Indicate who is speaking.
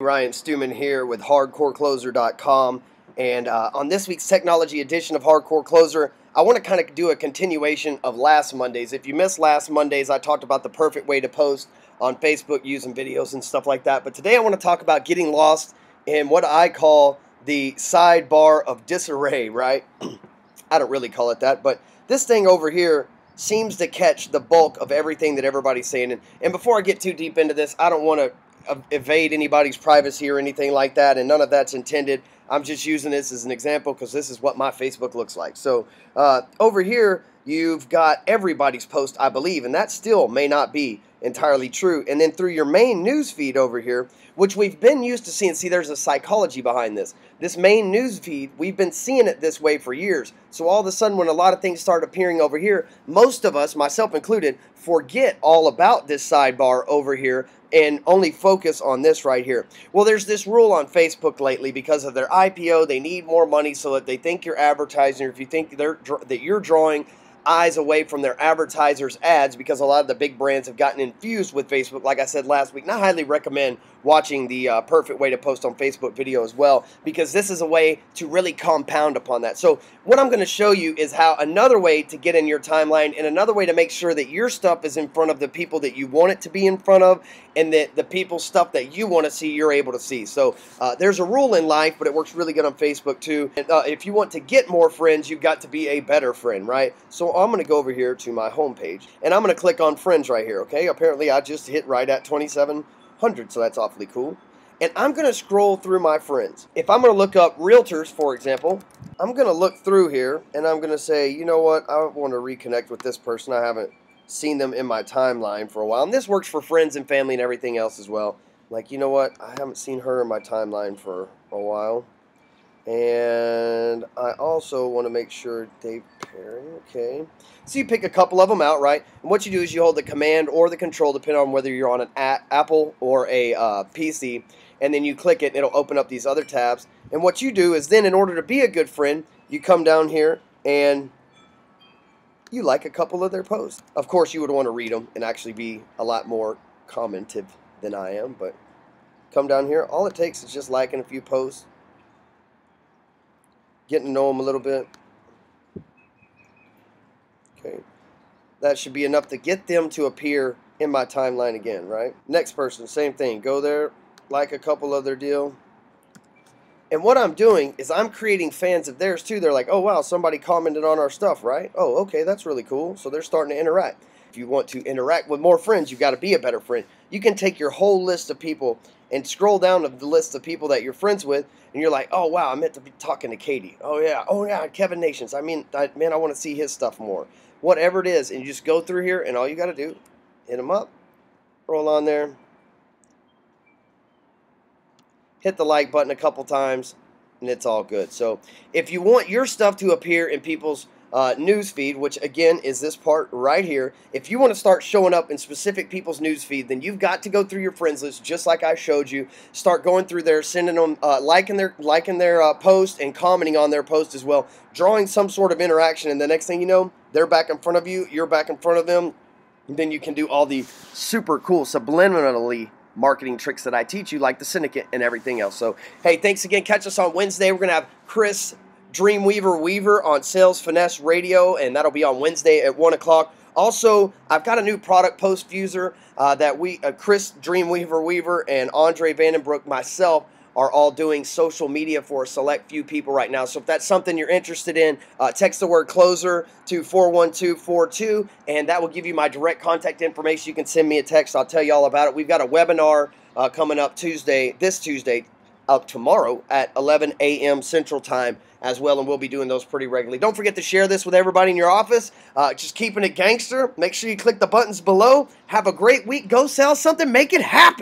Speaker 1: Ryan Stewman here with HardcoreCloser.com, and on this week's technology edition of Hardcore Closer, I want to kind of do a continuation of last Monday's. If you missed last Monday's, I talked about the perfect way to post on Facebook using videos and stuff like that, but today I want to talk about getting lost in what I call the sidebar of disarray, right? I don't really call it that, but this thing over here seems to catch the bulk of everything that everybody's saying. And before I get too deep into this, I don't want to evade anybody's privacy or anything like that, and none of that's intended. I'm just using this as an example because this is what my Facebook looks like. So over here, you've got everybody's post, I believe, and that still may not be entirely true. And then through your main news feed over here, which we've been used to seeing, see, there's a psychology behind this. This main news feed, we've been seeing it this way for years. So all of a sudden, when a lot of things start appearing over here, most of us, myself included, forget all about this sidebar over here and only focus on this right here. Well, there's this rule on Facebook lately because of their IPO. They need more money so that they think you're advertising, or if you think that you're drawing eyes away from their advertisers' ads, because a lot of the big brands have gotten infused with Facebook, like I said last week. And I highly recommend watching the perfect way to post on Facebook video as well, because this is a way to really compound upon that. So what I'm going to show you is how another way to get in your timeline, and another way to make sure that your stuff is in front of the people that you want it to be in front of, and that the people's stuff that you want to see, you're able to see. So there's a rule in life, but it works really good on Facebook too. And if you want to get more friends, you've got to be a better friend, right? So I'm going to go over here to my home page, and I'm going to click on friends right here, okay? Apparently I just hit right at 2,700, so that's awfully cool. And I'm going to scroll through my friends. If I'm going to look up realtors, for example, I'm going to look through here, and I'm going to say, you know what, I want to reconnect with this person. I haven't seen them in my timeline for a while. And this works for friends and family and everything else as well. Like, you know what, I haven't seen her in my timeline for a while. And I also want to make sure Dave Perry, okay. So you pick a couple of them out, right? And what you do is you hold the command or the control, depending on whether you're on an Apple or a PC, and then you click it, and it'll open up these other tabs. And what you do is then, in order to be a good friend, you come down here and you like a couple of their posts. Of course, you would want to read them and actually be a lot more commentive than I am, but come down here. All it takes is just liking a few posts, getting to know them a little bit. Okay, that should be enough to get them to appear in my timeline again, right? Next person, same thing. Go there, like a couple of their deal. And what I'm doing is I'm creating fans of theirs too. They're like, oh wow, somebody commented on our stuff, right? Oh, okay, that's really cool. So they're starting to interact. If you want to interact with more friends, you've got to be a better friend. You can take your whole list of people and scroll down to the list of people that you're friends with, and you're like, oh wow, I meant to be talking to Katie. Oh yeah, Kevin Nations. I mean, man, I want to see his stuff more. Whatever it is, and you just go through here, and all you got to do, hit them up, roll on there, hit the like button a couple times, and it's all good. So if you want your stuff to appear in people's news feed, which again is this part right here, if you want to start showing up in specific people's news feed, then you've got to go through your friends list just like I showed you. Start going through there, sending them, liking their post and commenting on their post as well, drawing some sort of interaction, and the next thing you know, they're back in front of you, you're back in front of them, and then you can do all the super cool subliminally marketing tricks that I teach you, like the syndicate and everything else. So hey, thanks again. Catch us on Wednesday. We're gonna have Chris Dreamweaver on Sales Finesse Radio, and that'll be on Wednesday at 1 o'clock. Also, I've got a new product post fuser that Chris Dreamweaver and Andre Vandenbroek, myself, are all doing social media for a select few people right now. So if that's something you're interested in, text the word closer to 41242, and that will give you my direct contact information. You can send me a text. I'll tell you all about it. We've got a webinar coming up this Tuesday, tomorrow at 11 a.m. Central Time as well, and we'll be doing those pretty regularly. Don't forget to share this with everybody in your office. Just keeping it gangster. Make sure you click the buttons below. Have a great week. Go sell something. Make it happen.